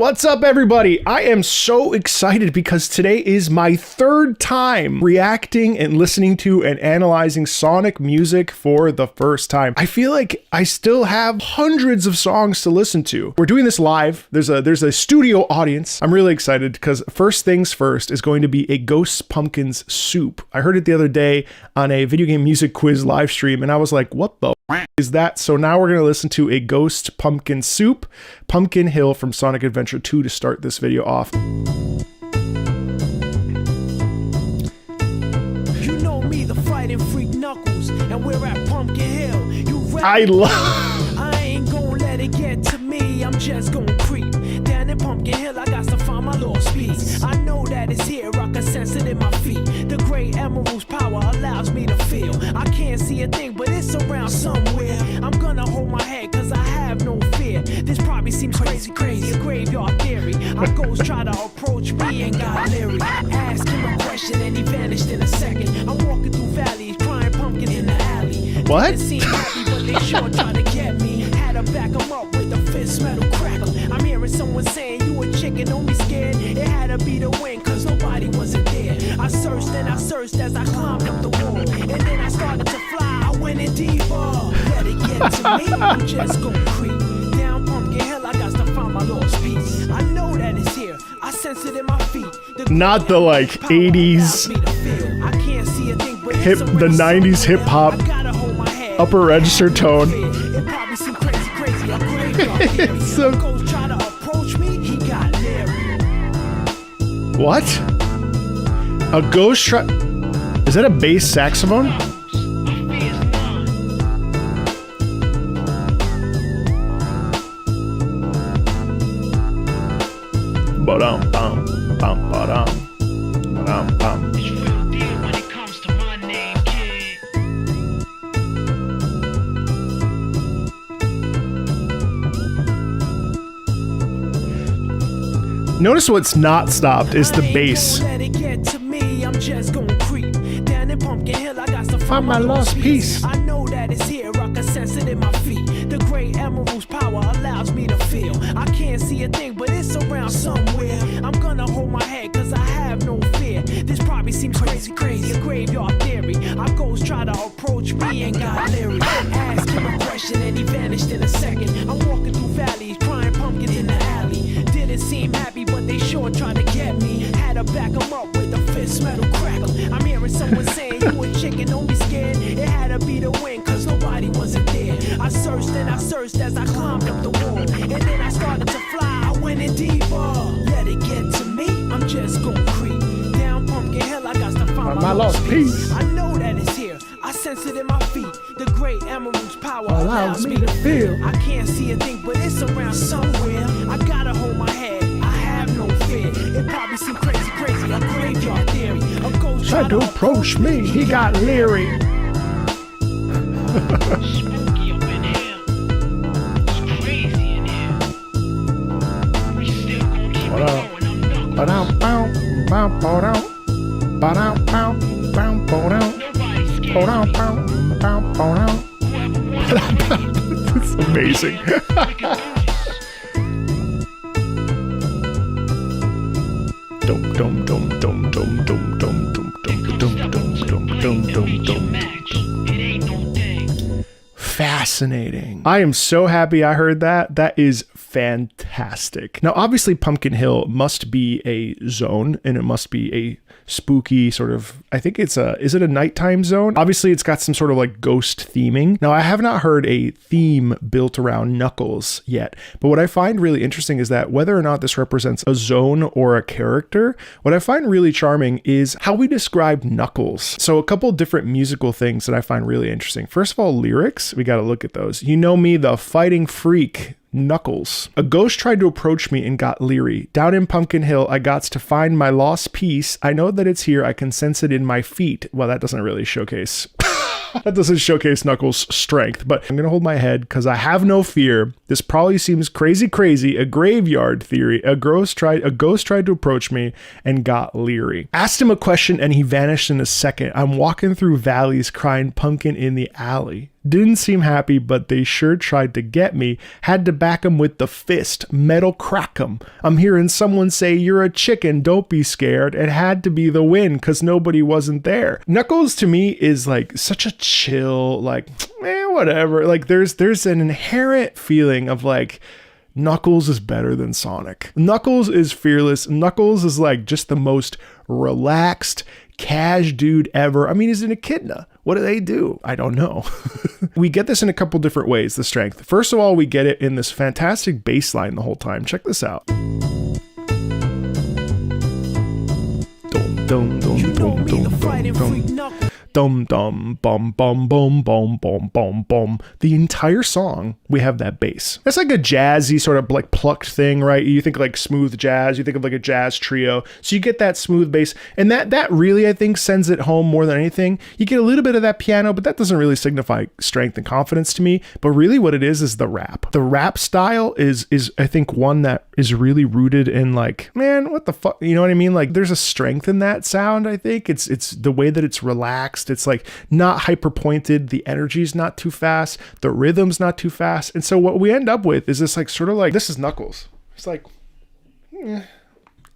What's up, everybody? I am so excited because today is my third time reacting and listening to and analyzing Sonic music for the first time. I feel like I still have hundreds of songs to listen to. We're doing this live. There's a studio audience. I'm really excited because first things first is going to be a Ghost Pumpkins soup. I heard it the other day on a video game music quiz live stream and I was like, what the is that? So now we're going to listen to a Ghost Pumpkin soup, Pumpkin Hill from Sonic Adventure 2 to start this video off. You know me, the fighting freak Knuckles, and we're at Pumpkin Hill. You I love. I ain't gonna let it get to me. I'm just gonna creep down in Pumpkin Hill. I got to find my lost piece. I know that it's here. I can sense it in my feet. The great emerald's power allows me to feel. I can't see a thing, but it's around somewhere. I'm gonna hold my head, cause I have no fear. This probably seems crazy, a graveyard theory. Our ghosts try to approach me and got leery. Ask him a question and he vanished in a second. I'm walking through valleys, crying pumpkin in the alley. What? Didn't seem happy, but they sure try to get me. Had to back them up with a fist metal crackle. I'm hearing someone saying, you a chicken, don't be scared. It had to be the wind, cause nobody wasn't there. I searched and I searched as I climbed up the wall. And then I started to fly, I went in deeper. Let it get to me, I'm just gonna creep down Pumpkin Hill. I got to find my lost piece. I know that it's here, I sense it in my feet. Not the like 80s I can't see a thing, but hip, the 90s hip hop upper register tone. It probably seemed crazy, a graveyard theory. It's so Ghost try to approach me, he got leery. what? A ghost try? Is that a bass saxophone? Ba-dum, bum, bum, ba-dum, ba-dum, bum. It's real deal when it comes to my name, kid. Notice what's not stopped is the bass. Let it get to me, I'm just gonna creep down in Pumpkin Hill. I got to Find my lost piece. I know that it's here, I can sense it in my feet. The great emerald's power allows me to feel. I can't see a thing, but it's around somewhere. I'm gonna hold my head, cause I have no fear. This probably seems crazy, a graveyard theory. Our ghosts try to approach me and got leery. Ask him a question and he vanished in a second. I'm walking through valleys, crying pumpkins in the alley. Didn't seem happy, but they sure tried to get me. Had to back them up with a fist metal crackle. I'm hearing someone saying, you a chicken, don't be scared. It had to be the wind, cause nobody wasn't there. I searched and I searched as I climbed up the wall. And then I started to fly, I went in deeper. Let it get to me, I'm just gonna creep down Pumpkin Hill. I got to find my lost piece. I know that it's here, I sense it in my feet. The great emerald's power allows me to feel. I can't see a thing, but it's around somewhere. I gotta hold my head, I have no fear. It probably seemed crazy, a graveyard theory. A ghost tried to approach me, he got leery. Spooky up in here. It's crazy in here. We still gonna keep it going, I'm Ba-dum, bum, bum, ba-dum. Ba-dum, bum, bum, ba-dum. nobody's scared. Ba-dum, bum, bum, ba-dum. It's amazing. Dum dum dum dum dum dum dum dum dum dum dum dum dum dum. Fascinating. I am so happy I heard that. That is fantastic. Now, obviously, Pumpkin Hill must be a zone, and it must be a spooky sort of, I think it's is it a nighttime zone? Obviously, it's got some sort of like ghost theming. Now, I have not heard a theme built around Knuckles yet, but what I find really interesting is that whether or not this represents a zone or a character, what I find really charming is how we describe Knuckles. So a couple different musical things that I find really interesting. First of all, lyrics, we got to look at those. You know me, the fighting freak Knuckles. A ghost tried to approach me and got leery. Down in Pumpkin Hill, I got to find my lost piece. I know that it's here. I can sense it in my feet. Well, that doesn't really showcase. That doesn't showcase Knuckles' strength, but I'm gonna hold my head because I have no fear. This probably seems crazy, a graveyard theory. A ghost tried to approach me and got leery. Asked him a question and he vanished in a second. I'm walking through valleys crying pumpkin in the alley. Didn't seem happy, but they sure tried to get me. Had to back 'em with the fist. Metal crack 'em. I'm hearing someone say, you're a chicken, don't be scared. It had to be the win, cause nobody wasn't there. Knuckles to me is like such a chill, like, whatever. Like there's an inherent feeling of like, Knuckles is better than Sonic. Knuckles is fearless. Knuckles is like just the most relaxed, cash dude ever. I mean, he's an echidna. What do they do? I don't know. We get this in a couple different ways, the strength. First of all, we get it in this fantastic bass line the whole time. Check this out. Dum dum bum bum bum bum bum bum bum. The entire song, we have that bass. That's like a jazzy sort of like plucked thing, right? You think like smooth jazz, you think of like a jazz trio. So you get that smooth bass, and that really, I think, sends it home more than anything. You get a little bit of that piano, but that doesn't really signify strength and confidence to me. But really what it is the rap. The rap style is I think one that is really rooted in like, man, what the fuck? You know what I mean? Like there's a strength in that sound, I think. It's the way that it's relaxed. It's like not hyper pointed. The energy's not too fast. The rhythm's not too fast. And so what we end up with is this like sort of like, this is Knuckles. It's like,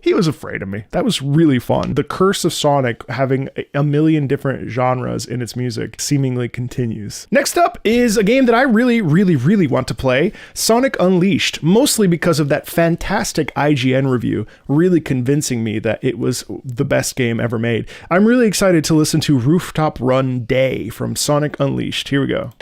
he was afraid of me. That was really fun. The curse of Sonic having a million different genres in its music seemingly continues. Next up is a game that I really, really, really want to play, Sonic Unleashed, mostly because of that fantastic IGN review, really convincing me that it was the best game ever made. I'm really excited to listen to Rooftop Run Day from Sonic Unleashed. Here we go.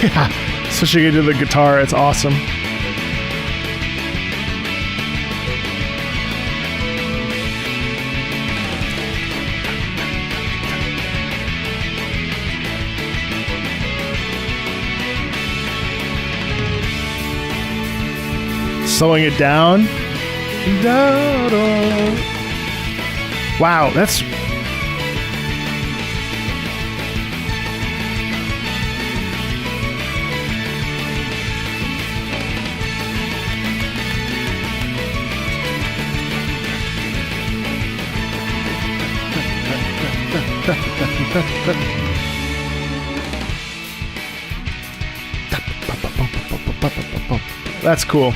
Yeah, switching into the guitar, it's awesome. Slowing it down. Wow, that's... That's cool.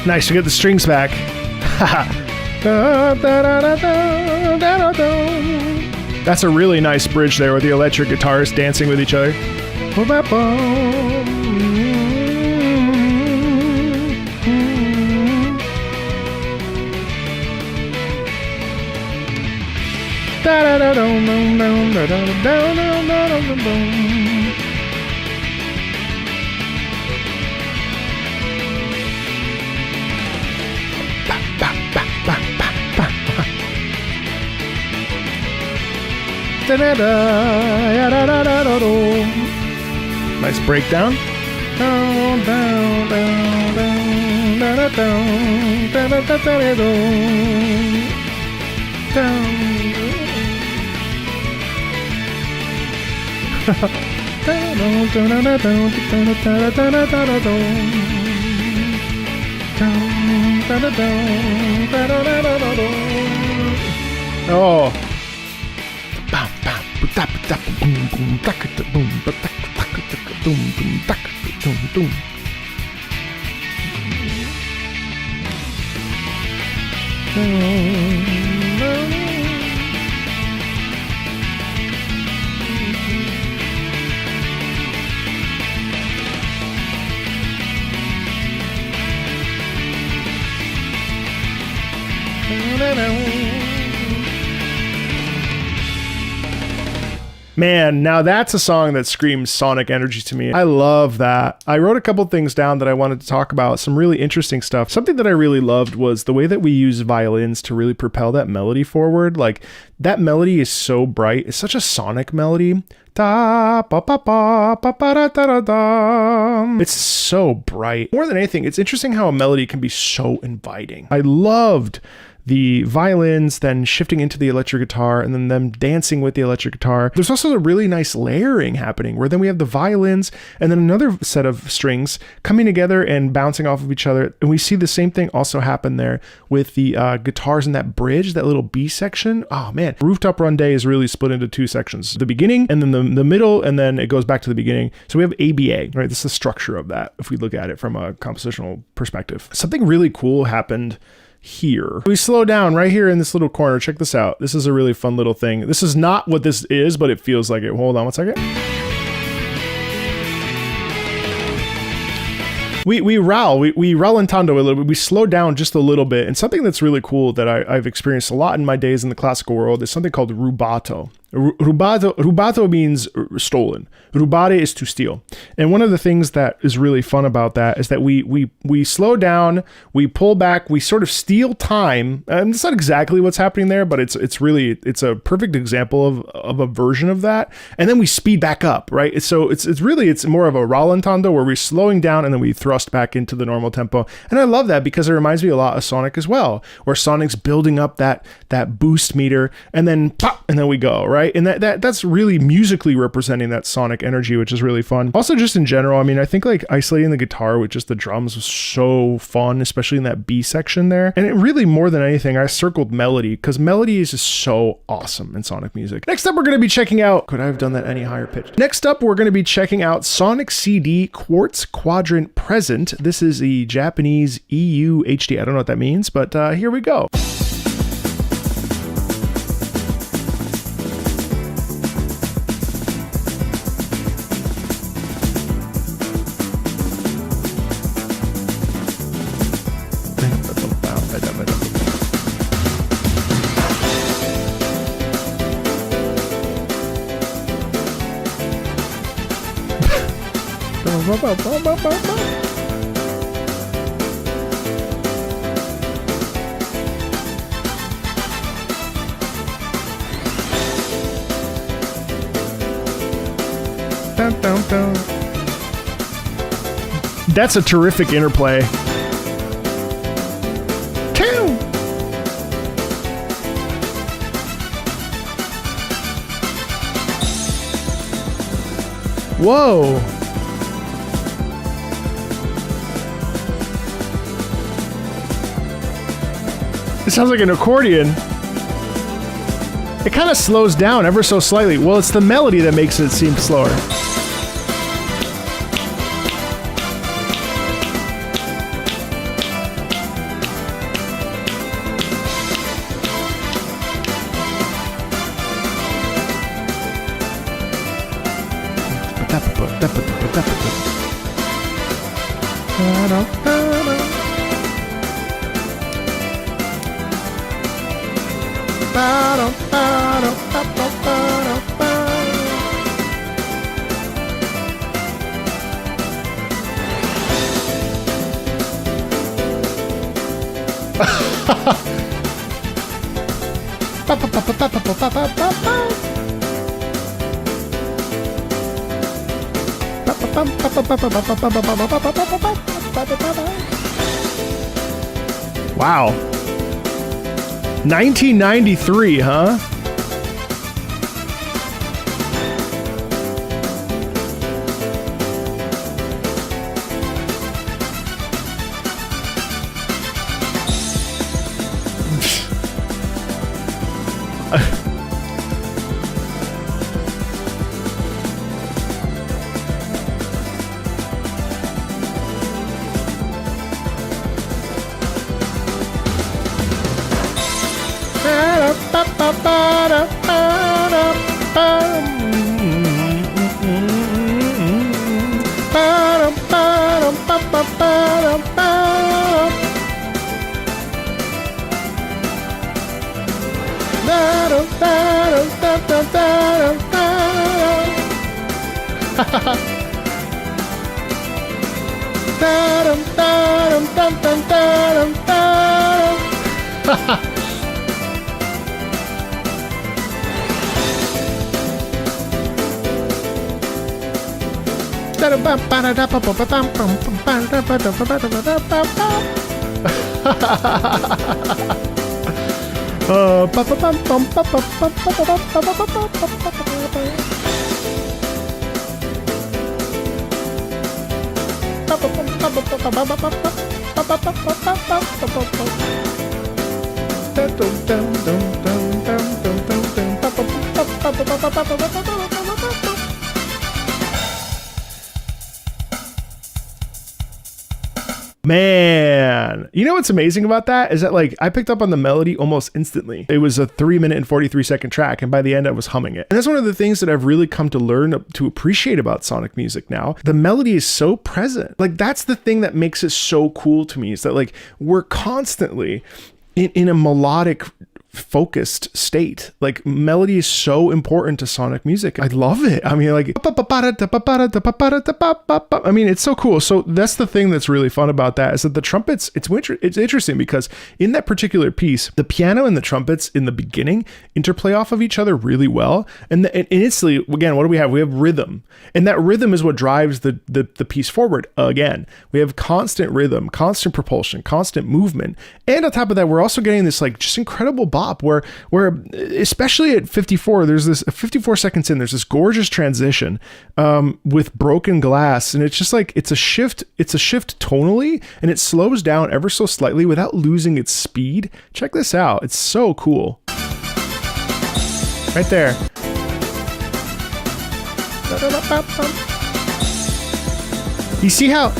Nice, we get the strings back. That's a really nice bridge there with the electric guitars dancing with each other. Nice breakdown. Oh. Man, now that's a song that screams Sonic energy to me. I love that. I wrote a couple things down that I wanted to talk about, some really interesting stuff. Something that I really loved was the way that we use violins to really propel that melody forward. Like, that melody is so bright. It's such a Sonic melody. Da, ba, ba, ba, ba, ba, da, da, da, da. It's so bright. More than anything, it's interesting how a melody can be so inviting. I loved the violins then shifting into the electric guitar and then them dancing with the electric guitar. There's also a really nice layering happening where then we have the violins and then another set of strings coming together and bouncing off of each other. And we see the same thing also happen there with the guitars in that bridge, that little B section. Oh man, Rooftop Run Day is really split into two sections, the beginning and then the middle, and then it goes back to the beginning. So we have ABA, right? This is the structure of that if we look at it from a compositional perspective. Something really cool happened here. We slow down right here in this little corner. Check this out. This is a really fun little thing. This is not what this is, but it feels like it. Hold on one second. We rallentando a little bit. We slow down just a little bit. And something that's really cool that I've experienced a lot in my days in the classical world is something called rubato. Rubato means stolen. Rubare is to steal. And one of the things that is really fun about that is that we slow down, we pull back, we sort of steal time. And it's not exactly what's happening there, but it's a perfect example of a version of that. And then we speed back up, right? So it's more of a rallentando where we're slowing down and then we thrust back into the normal tempo. And I love that because it reminds me a lot of Sonic as well, where Sonic's building up that boost meter and then pop, and then we go, right? And that's really musically representing that Sonic energy, which is really fun. Also, just in general, I mean, I think like isolating the guitar with just the drums was so fun, especially in that B section there. And it really, more than anything, I circled melody because melody is just so awesome in Sonic music. Next up, we're going to be checking out, could I have done that any higher pitch? Next up, we're going to be checking out Sonic CD Quartz Quadrant Present. This is the Japanese EU HD. I don't know what that means, but here we go. That's a terrific interplay. Whoa. It sounds like an accordion. It kind of slows down ever so slightly. Well, it's the melody that makes it seem slower. Wow. 1993, huh? Man, you know what's amazing about that is that like I picked up on the melody almost instantly. It was a 3-minute and 43-second track, and by the end I was humming it. And that's one of the things that I've really come to learn to appreciate about Sonic music now. The melody is so present. Like that's the thing that makes it so cool to me, is that like we're constantly in a melodic focused state. Like melody is so important to Sonic music. I love it. I mean, like, I mean, it's so cool. So that's the thing that's really fun about that, is that the trumpets, it's interesting because in that particular piece, the piano and the trumpets in the beginning interplay off of each other really well. And instantly, again, what do we have? We have rhythm. And that rhythm is what drives the piece forward. Again, we have constant rhythm, constant propulsion, constant movement. And on top of that, we're also getting this like just incredible bop where especially at 54, there's this 54 seconds in, there's this gorgeous transition with broken glass, and it's just like it's a shift tonally, and it slows down ever so slightly without losing its speed. Check this out. It's so cool. Right there. You see how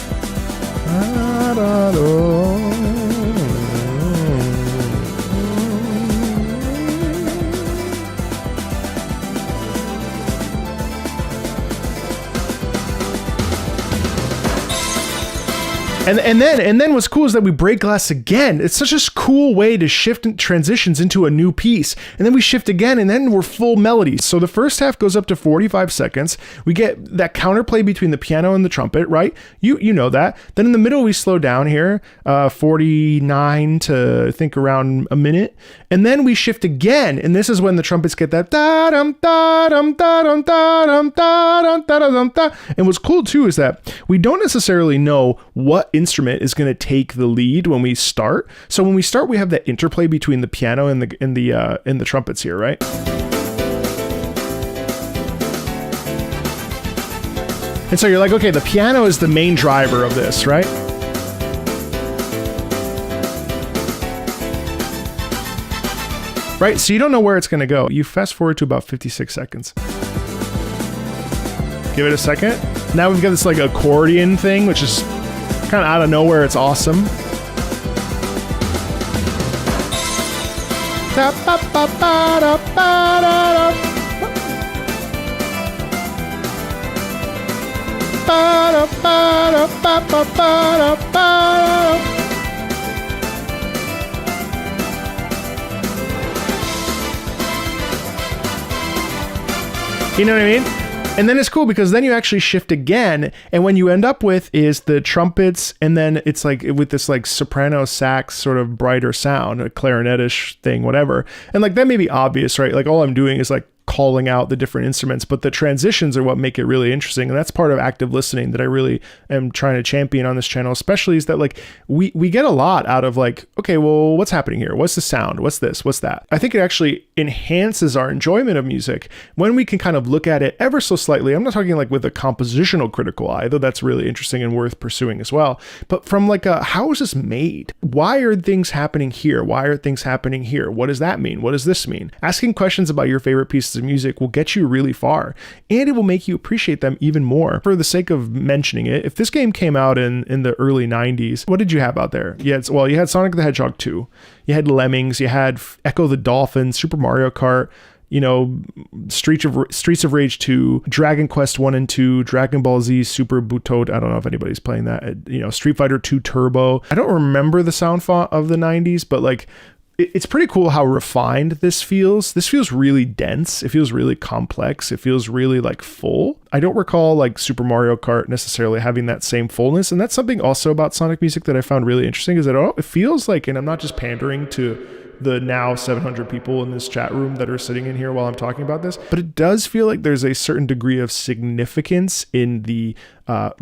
And then what's cool is that we break glass again. It's such a cool way to shift transitions into a new piece. And then we shift again, and then we're full melody. So the first half goes up to 45 seconds. We get that counterplay between the piano and the trumpet, right? You know that. Then in the middle, we slow down here, 49 to I think around a minute. And then we shift again. And this is when the trumpets get that da-dum, da-dum, da-dum, da-dum, da-dum, da-dum, da. And what's cool too is that we don't necessarily know what instrument is going to take the lead when we start. So when we start, we have that interplay between the piano and the trumpets here, right? And so you're like, okay, the piano is the main driver of this, right? Right, so you don't know where it's going to go. You fast forward to about 56 seconds. Give it a second. Now we've got this like accordion thing, which is kind of out of nowhere. It's awesome. You know what I mean? And then it's cool because then you actually shift again, and when you end up with is the trumpets, and then it's like with this like soprano sax sort of brighter sound, a clarinetish thing, whatever. And like that may be obvious, right? Like all I'm doing is like calling out the different instruments, but the transitions are what make it really interesting. And that's part of active listening that I really am trying to champion on this channel, especially is that like we get a lot out of like, okay, well, what's happening here? What's the sound? What's this? What's that? I think it actually enhances our enjoyment of music when we can kind of look at it ever so slightly. I'm not talking like with a compositional critical eye, though that's really interesting and worth pursuing as well, but from like a, how is this made? Why are things happening here? Why are things happening here? What does that mean? What does this mean? Asking questions about your favorite pieces of music will get you really far, and it will make you appreciate them even more. For the sake of mentioning it, if this game came out in the early 90s, what did you have out there? You had Sonic the Hedgehog 2, you had Lemmings, you had Echo the Dolphin, Super Mario Kart, you know, Streets of Rage 2, Dragon Quest 1 and 2, Dragon Ball Z Super Butoden. I don't know if anybody's playing that. You know, Street Fighter 2 Turbo. I don't remember the sound font of the 90s, but like it's pretty cool how refined this feels. This feels really dense. It feels really complex. It feels really like full. I don't recall like Super Mario Kart necessarily having that same fullness. And that's something also about Sonic music that I found really interesting, is that it feels like, and I'm not just pandering to the now 700 people in this chat room that are sitting in here while I'm talking about this, but it does feel like there's a certain degree of significance in the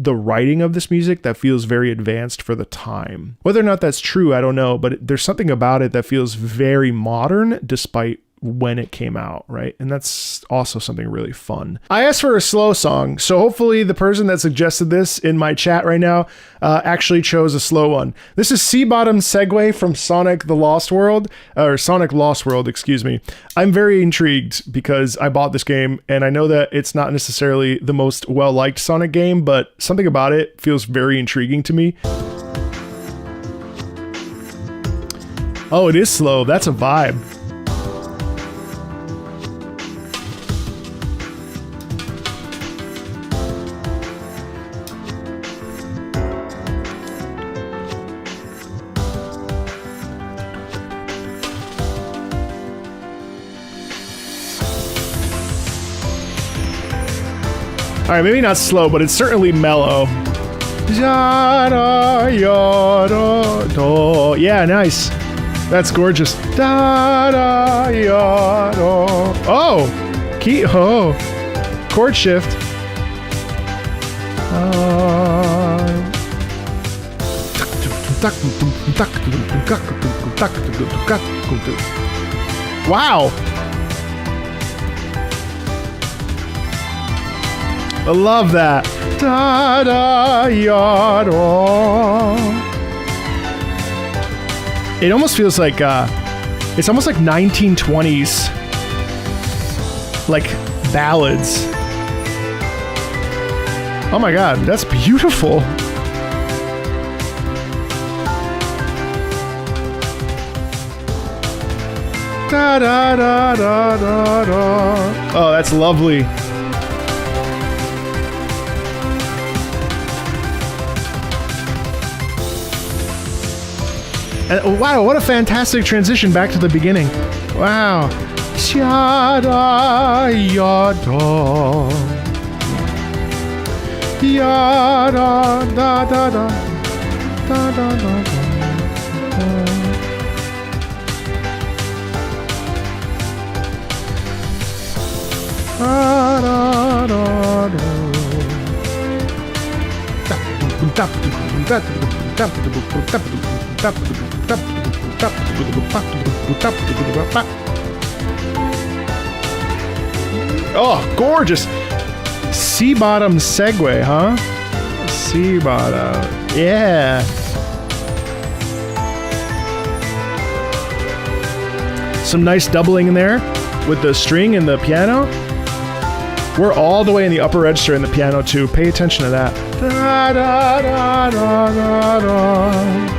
writing of this music that feels very advanced for the time. Whether or not that's true, I don't know, but there's something about it that feels very modern despite when it came out, right? And that's also something really fun. I asked for a slow song, so hopefully the person that suggested this in my chat right now actually chose a slow one. This is Seabottom Segueway from Sonic Lost World, excuse me. I'm very intrigued because I bought this game and I know that it's not necessarily the most well-liked Sonic game, but something about it feels very intriguing to me. Oh, it is slow. That's a vibe. All right, maybe not slow, but it's certainly mellow. Yeah, nice. That's gorgeous. Oh, key. Oh, chord shift. Wow. I love that. It almost feels like it's almost like 1920s like ballads. Oh my god, that's beautiful. Oh, that's lovely. And wow, what a fantastic transition back to the beginning. Wow. Yada, yada. Yada, da, da, da. Da, da, da, da. Da, da, da, da. Oh, gorgeous. Seabottom Segueway, huh? Seabottom. Yeah. Some nice doubling in there with the string and the piano. We're all the way in the upper register in the piano too. Pay attention to that. Da, da, da, da, da, da.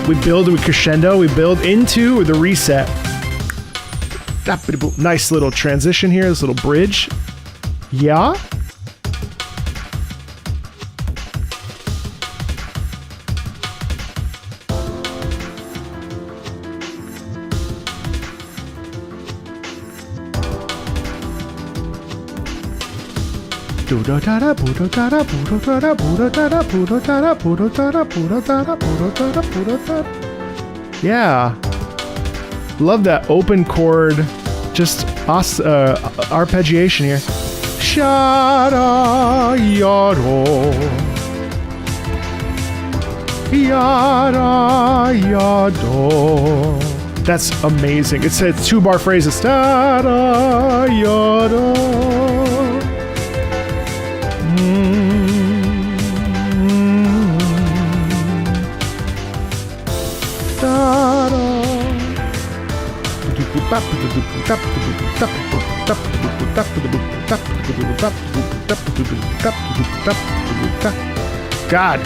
We build, we crescendo, we build into the reset. Nice little transition here, this little bridge. Yeah. Yeah. Love that open chord, just arpeggiation here. Shada yado. Yada yado. That's amazing. It's a 2-bar phrase. It's da da yada. God.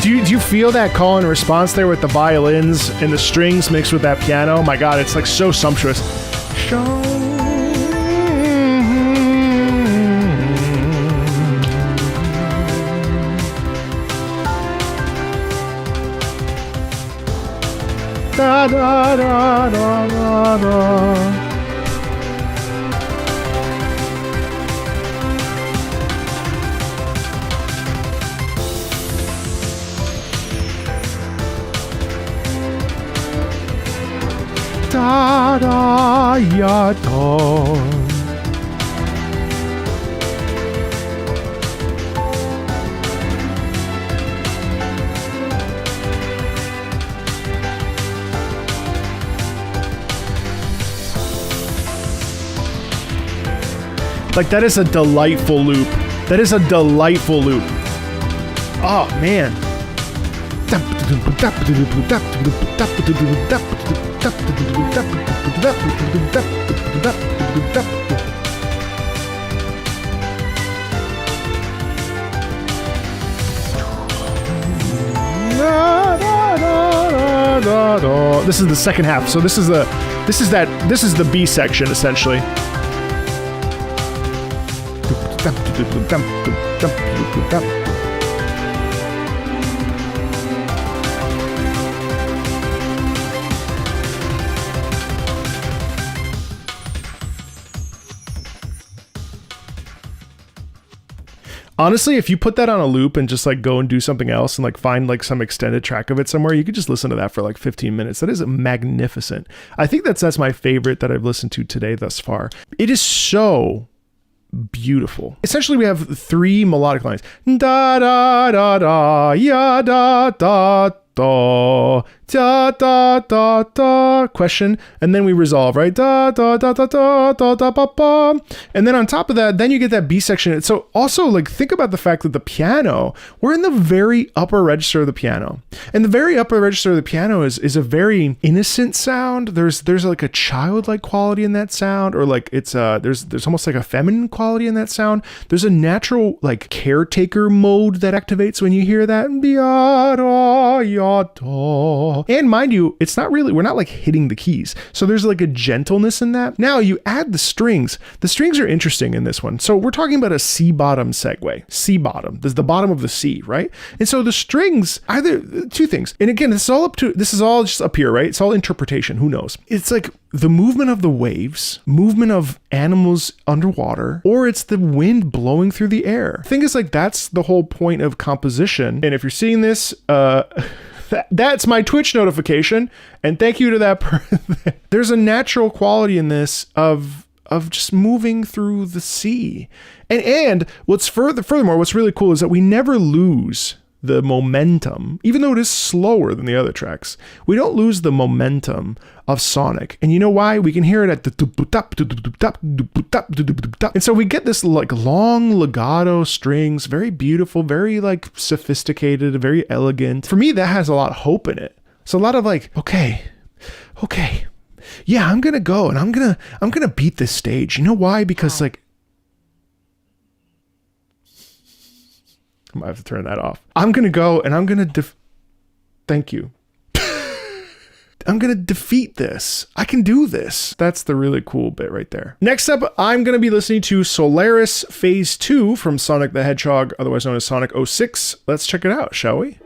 Do you feel that call and response there with the violins and the strings mixed with that piano? Oh my god, it's like so sumptuous. Da da da da da da. Da da ya da. Like, that is a delightful loop. That is a delightful loop. Oh, man. This is the second half. So this is the B section essentially. Honestly, if you put that on a loop and just like go and do something else and like find like some extended track of it somewhere, you could just listen to that for like 15 minutes. That is magnificent. I think that's my favorite that I've listened to today thus far. It is so beautiful. Essentially, we have 3 melodic lines. Da da da da ya da da da da da da da question, and then we resolve, right? Da da da da da da da ba ba. And then on top of that, then you get that B section. So also, like, think about the fact that the piano, we're in the very upper register of the piano, and the very upper register of the piano is a very innocent sound. There's like a childlike quality in that sound, or like it's there's almost like a feminine quality in that sound. There's a natural like caretaker mode that activates when you hear that. And mind you, it's not really, we're not like hitting the keys. So there's like a gentleness in that. Now you add the strings. The strings are interesting in this one. So we're talking about a Seabottom Segueway. Seabottom. This is the bottom of the sea, right? And so the strings, either 2 things. And again, this is all just up here, right? It's all interpretation. Who knows? It's like the movement of the waves, movement of animals underwater, or it's the wind blowing through the air. The thing is, like, that's the whole point of composition. And if you're seeing this, that's my Twitch notification, and thank you to that person. There's a natural quality in this of just moving through the sea, and what's furthermore, what's really cool is that we never lose the momentum, even though it is slower than the other tracks. We don't lose the momentum of Sonic, and you know why? We can hear it at the, and so we get this like long legato strings, very beautiful, very like sophisticated, very elegant. For me, that has a lot of hope in it. So a lot of like, okay, yeah, I'm gonna go and I'm gonna beat this stage. You know why? Because like, I might have to turn that off. I'm gonna go and I'm gonna thank you. I'm going to defeat this. I can do this. That's the really cool bit right there. Next up, I'm going to be listening to Solaris Phase 2 from Sonic the Hedgehog, otherwise known as Sonic 06. Let's check it out, shall we?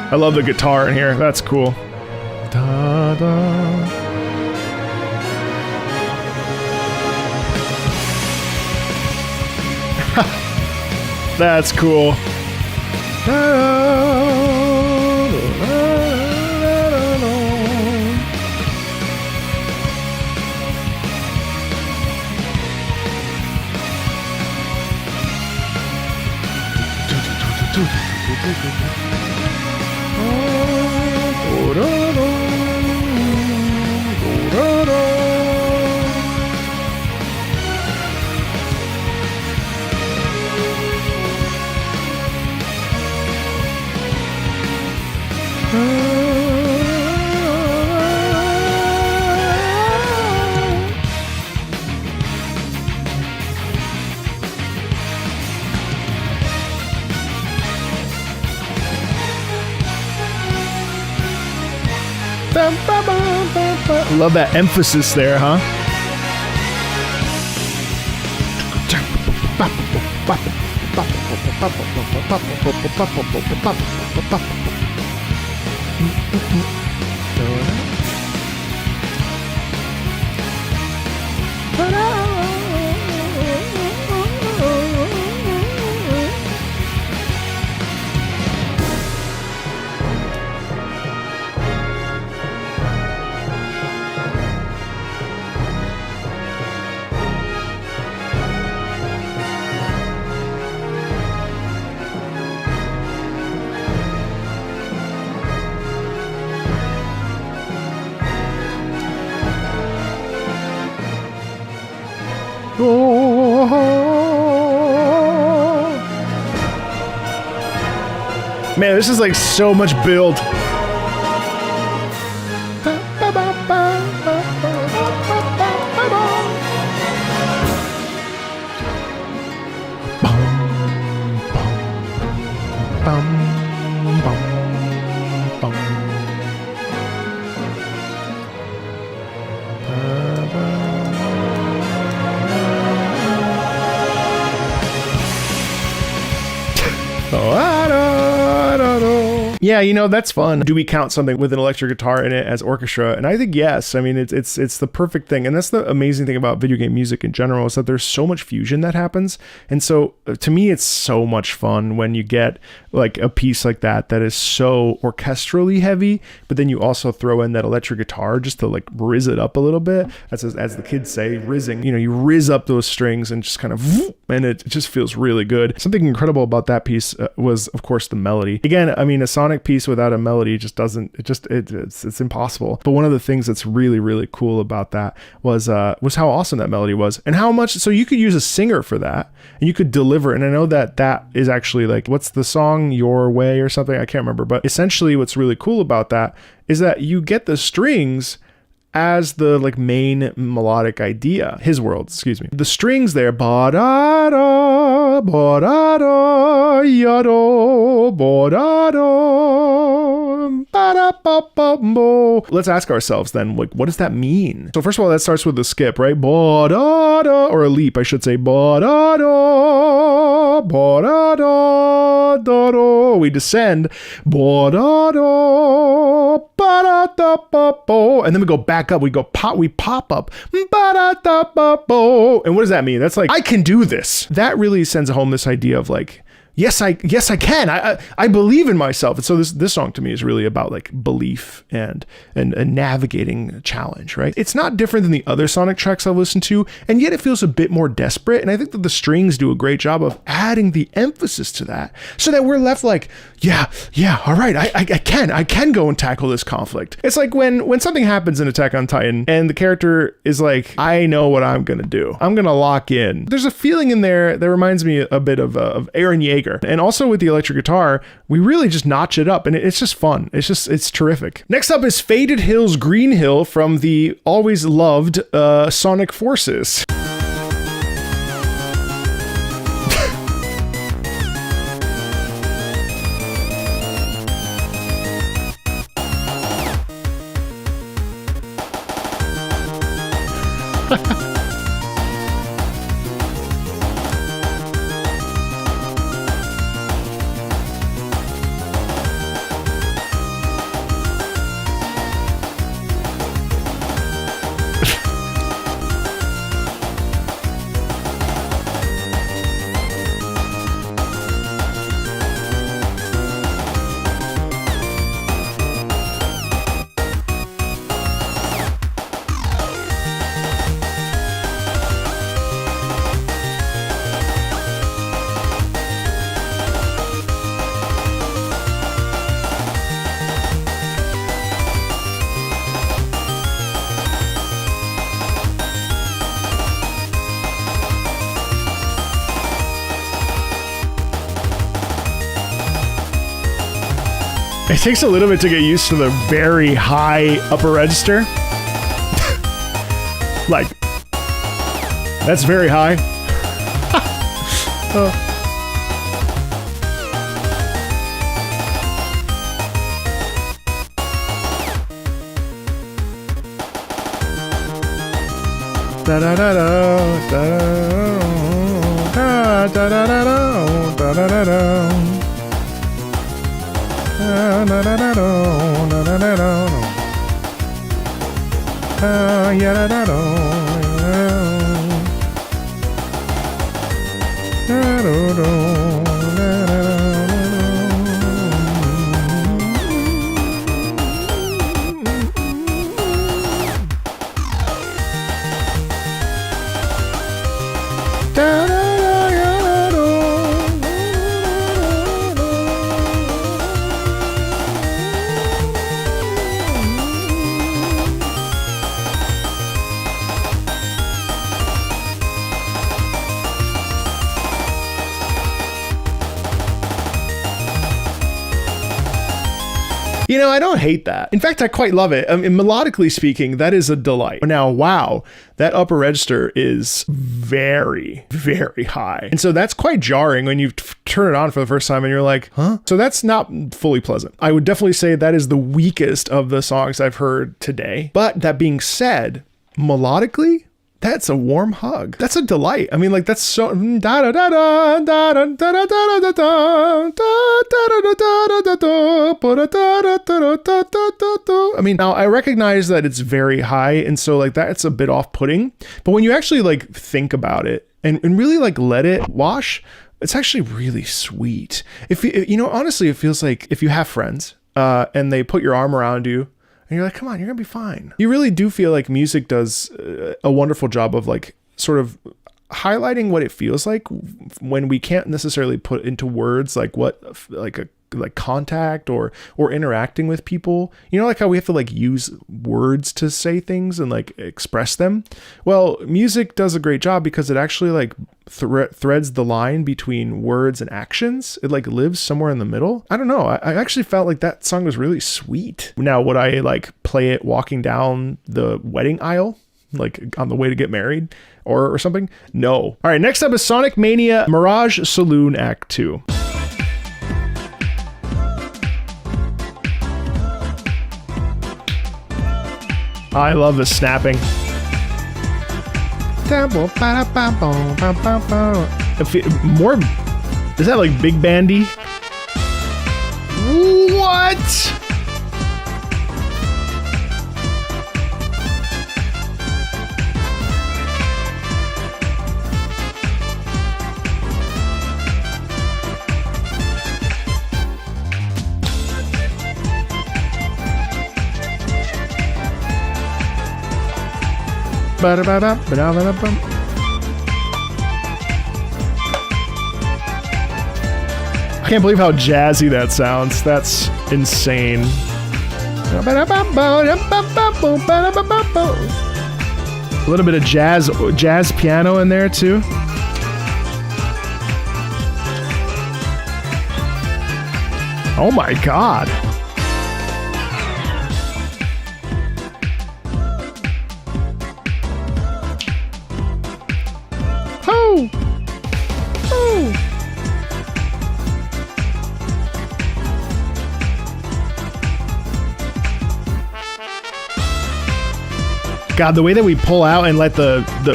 I love the guitar in here. That's cool. Da, da. That's cool. Love that emphasis there, huh? Man, this is like so much build. Yeah, you know, that's fun. Do we count something with an electric guitar in it as orchestra? And I think yes. I mean, it's the perfect thing. And that's the amazing thing about video game music in general, is that there's so much fusion that happens. And so to me, it's so much fun when you get like a piece like that is so orchestrally heavy, but then you also throw in that electric guitar just to like rizz it up a little bit. As the kids say, rizzing. You know, you rizz up those strings and just kind of, and it just feels really good. Something incredible about that piece was, of course, the melody. Again, I mean, a Sonic piece without a melody just doesn't, it's impossible. But one of the things that's really, really cool about that was how awesome that melody was, and how much, so you could use a singer for that and you could deliver. And I know that is actually like, what's the song, Your Way or something? I can't remember, but essentially what's really cool about that is that you get the strings as the like main melodic idea. His world, excuse me. The strings there, ba-da-da, ba-da-da, ya-do, ba-da-da, ba-da-ba-ba-bo. Let's ask ourselves then, like, what does that mean? So first of all, that starts with a skip, right? Ba-da-da, or a leap, I should say. Ba-da-da, ba-da-da, da-da. We descend. Ba-da-da, ba-da-da-ba-bo. And then we go back up, we pop up, ba-da-da-ba-bo. And what does that mean? That's like, I can do this. That really sends home this idea of like, yes, I can. I believe in myself. And so this song to me is really about like belief and navigating a challenge, right? It's not different than the other Sonic tracks I've listened to, and yet it feels a bit more desperate. And I think that the strings do a great job of adding the emphasis to that, so that we're left like, yeah, all right, I can go and tackle this conflict. It's like when something happens in Attack on Titan and the character is like, I know what I'm gonna do. I'm gonna lock in. There's a feeling in there that reminds me a bit of Eren Yeager. And also with the electric guitar, we really just notch it up, and it's just fun. It's terrific. Next up is Faded Hills Green Hill from the always loved Sonic Forces. It takes a little bit to get used to the very high upper register. Like, that's very high. Oh. Da da da da da da da da da da da da da. Da da da da da da da da. Yeah da da da da. You know, I don't hate that. In fact, I quite love it. I mean, melodically speaking, that is a delight. Now, wow, that upper register is very, very high. And so that's quite jarring when you turn it on for the first time and you're like, huh? So that's not fully pleasant. I would definitely say that is the weakest of the songs I've heard today. But that being said, melodically, that's a warm hug. That's a delight. I mean, like, that's so da da da da da da da da da da da da da da. I mean, now I recognize that it's very high, and so like that's a bit off-putting. But when you actually like think about it and really like let it wash, it's actually really sweet. If you know, honestly, it feels like if you have friends and they put your arm around you. And you're like, come on, you're gonna be fine. You really do feel like music does a wonderful job of like sort of highlighting what it feels like when we can't necessarily put into words like what like contact or interacting with people. You know, like how we have to like use words to say things and like express them. Well, music does a great job because it actually like threads the line between words and actions. It like lives somewhere in the middle. I don't know. I actually felt like that song was really sweet. Now, would I like play it walking down the wedding aisle? Like on the way to get married or something? No. All right, next up is Sonic Mania Mirage Saloon Act 2. I love the snapping. More, is that like big bandy? What? I can't believe how jazzy that sounds. That's insane. A little bit of jazz piano in there too. Oh my God. God, the way that we pull out and let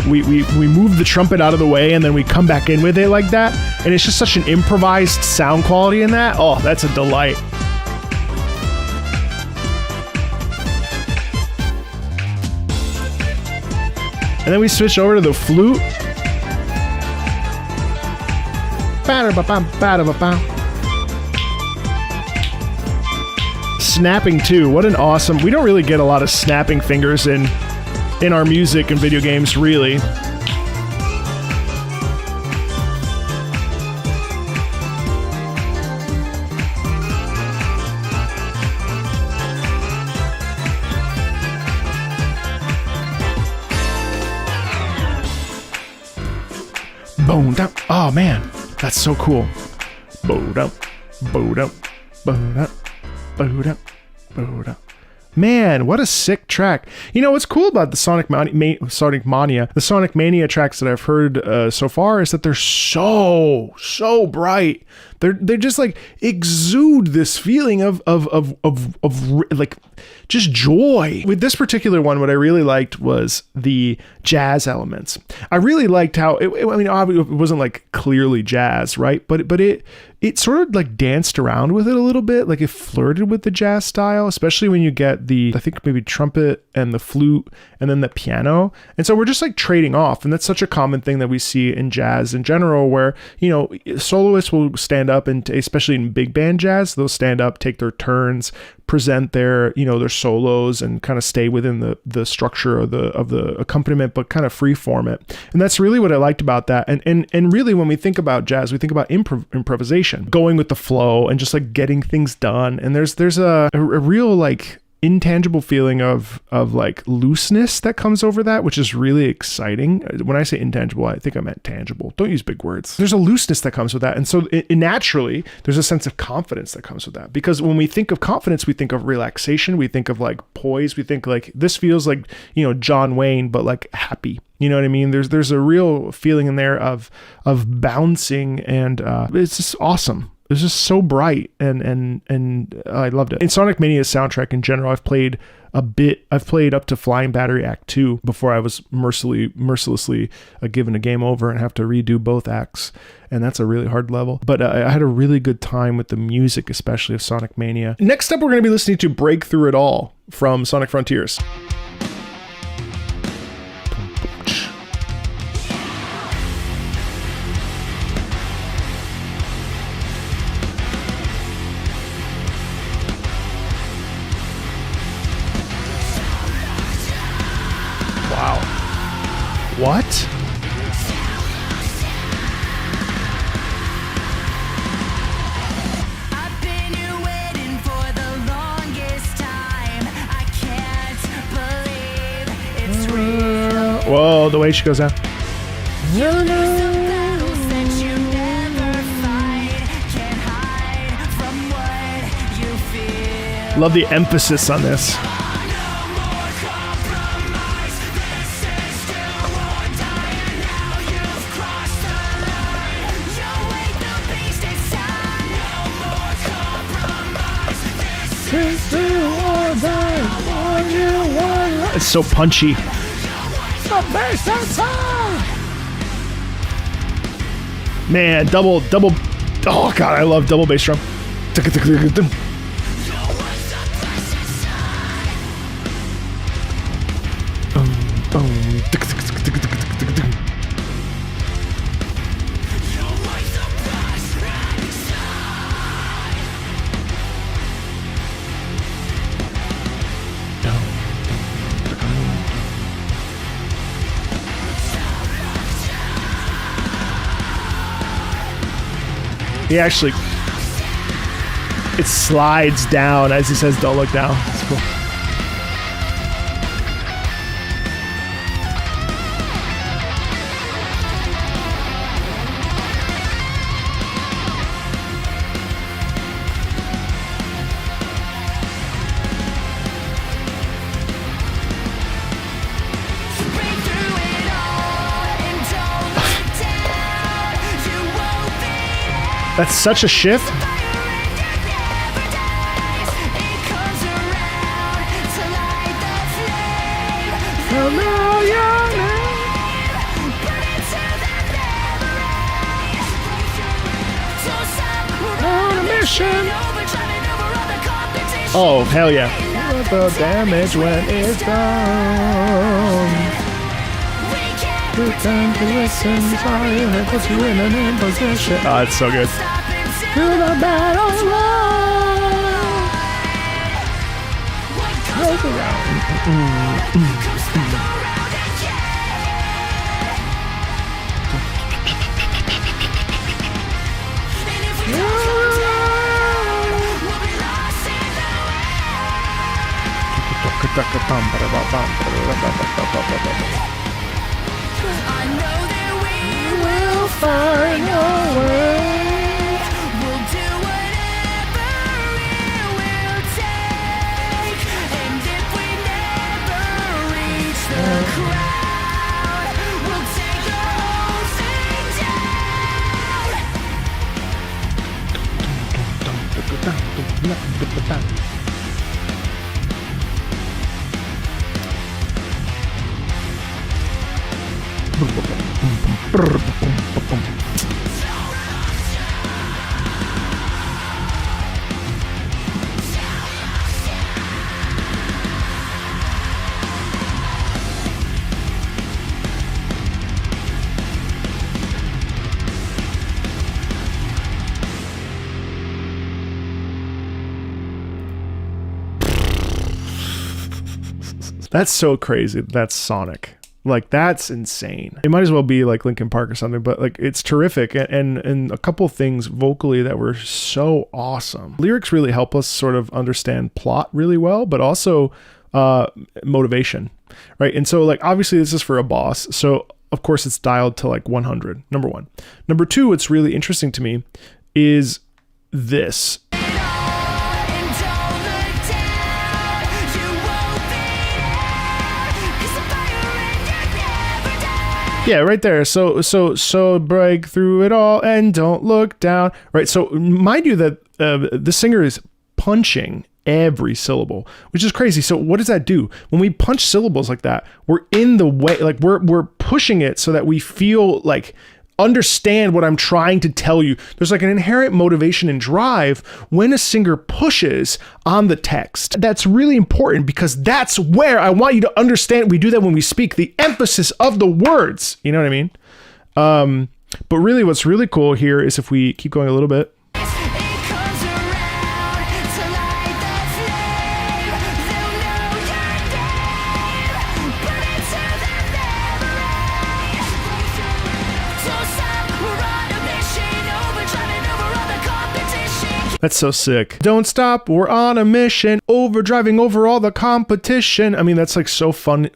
we move the trumpet out of the way and then we come back in with it like that, and it's just such an improvised sound quality in that. Oh, that's a delight. And then we switch over to the flute. Snapping too. What an awesome. We don't really get a lot of snapping fingers in our music and video games, really. Boom, down. Oh man, that's so cool. Boom, down, boom, down, boom, down, boom, down, boom, down. Man, what a sick track. You know, what's cool about the Sonic Mania, the Sonic Mania tracks that I've heard so far is that they're so bright. They're just like exude this feeling of like just joy. With this particular one, what I really liked was the jazz elements. I really liked how obviously it wasn't like clearly jazz, right? But it sort of like danced around with it a little bit, like it flirted with the jazz style, especially when you get the, I think maybe trumpet and the flute and then the piano. And so we're just like trading off. And that's such a common thing that we see in jazz in general, where, you know, soloists will stand up, and especially in big band jazz, they'll stand up, take their turns, present their, you know, their solos, and kind of stay within the structure of the accompaniment, but kind of freeform it. And that's really what I liked about that. And really, when we think about jazz, we think about improvisation, going with the flow and just like getting things done. And there's a real like intangible feeling of like looseness that comes over that, which is really exciting. When I say intangible, I think I meant tangible. Don't use big words. There's a looseness that comes with that. And so naturally, there's a sense of confidence that comes with that. Because when we think of confidence, we think of relaxation. We think of like poise. We think like, this feels like, you know, John Wayne, but like happy. You know what I mean? There's a real feeling in there of bouncing, and it's just awesome. It's just so bright, and I loved it. In Sonic Mania's soundtrack in general, I've played a bit. I've played up to Flying Battery Act 2 before I was mercilessly given a game over and have to redo both acts, and that's a really hard level. But I had a really good time with the music, especially of Sonic Mania. Next up, we're going to be listening to Break Through It All from Sonic Frontiers. What? I've been here waiting for the longest time. I can't believe it's real. Whoa, the way she goes out. You lose the battles that you never fight. Can't hide from what you feel. Love the emphasis on this. It's so punchy. Man, double. Oh god, I love double bass drum. He actually, it slides down as he says, "Don't look down." That's cool. That's such a shift. Oh, hell yeah. The damage when it's done. Time to listen, sorry, I put you in an imposition. Oh, it's so good. To the battle's won. Goes around. I know that we will find a way. We'll do whatever it will take. And if we never reach the crowd, we'll take the whole thing down. That's so crazy. That's Sonic. Like, that's insane. It might as well be like Linkin Park or something, but like, it's terrific. And a couple things vocally that were so awesome. Lyrics really help us sort of understand plot really well, but also motivation, right? And so like, obviously this is for a boss. So of course it's dialed to like 100, number one. Number two, what's really interesting to me is this. Yeah, right there. So break through it all and don't look down. Right. So mind you that the singer is punching every syllable, which is crazy. So what does that do? When we punch syllables like that, we're in the way, like we're pushing it so that we feel like understand what I'm trying to tell you. There's like an inherent motivation and drive when a singer pushes on the text. That's really important because that's where I want you to understand. We do that when we speak, the emphasis of the words. You know what I mean? But really what's really cool here is if we keep going a little bit. That's so sick. Don't stop, we're on a mission, overdriving over all the competition. I mean, that's like so fun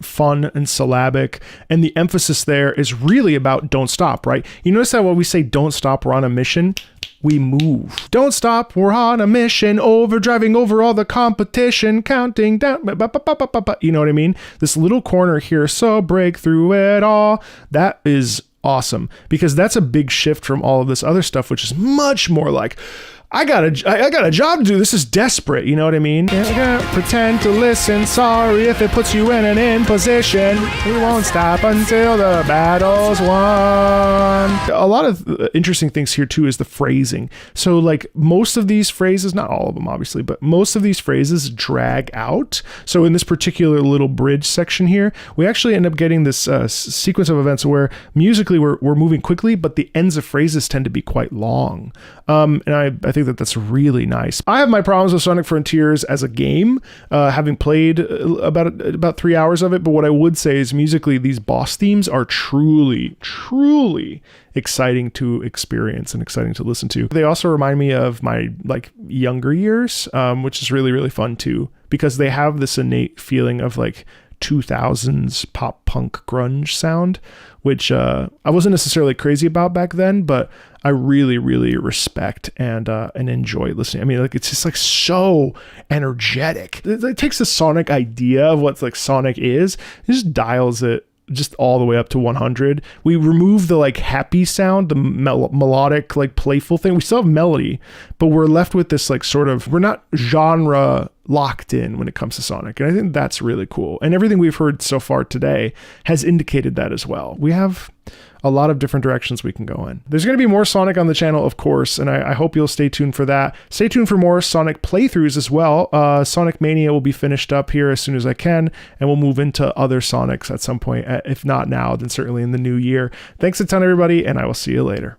and syllabic. And the emphasis there is really about don't stop, right? You notice that when we say don't stop, we're on a mission, we move. Don't stop, we're on a mission, overdriving over all the competition, counting down, you know what I mean? This little corner here, so break through it all. That is awesome because that's a big shift from all of this other stuff, which is much more like, I got a job to do. This is desperate. You know what I mean? Pretend to listen. Sorry if it puts you in an imposition. We won't stop until the battle's won. A lot of interesting things here too is the phrasing. So like most of these phrases, not all of them obviously, but most of these phrases drag out. So in this particular little bridge section here, we actually end up getting this sequence of events where musically we're moving quickly, but the ends of phrases tend to be quite long. And I think that's really nice. I have my problems with Sonic Frontiers as a game, having played about 3 hours of it. But what I would say is musically, these boss themes are truly exciting to experience and exciting to listen to. They also remind me of my like younger years, which is really fun too, because they have this innate feeling of like 2000s pop punk grunge sound, which I wasn't necessarily crazy about back then, but I really respect and enjoy listening. I mean, like, it's just like so energetic. It takes the Sonic idea of what like Sonic is, it just dials it just all the way up to 100. We remove the like happy sound, the melodic, like playful thing. We still have melody, but we're left with this like sort of, we're not genre locked in when it comes to Sonic. And I think that's really cool. And everything we've heard so far today has indicated that as well. We have a lot of different directions we can go in. There's going to be more Sonic on the channel, of course, and I hope you'll stay tuned for that. Stay tuned for more Sonic playthroughs as well. Sonic Mania will be finished up here as soon as I can, and we'll move into other Sonics at some point. If not now, then certainly in the new year. Thanks a ton, everybody, and I will see you later.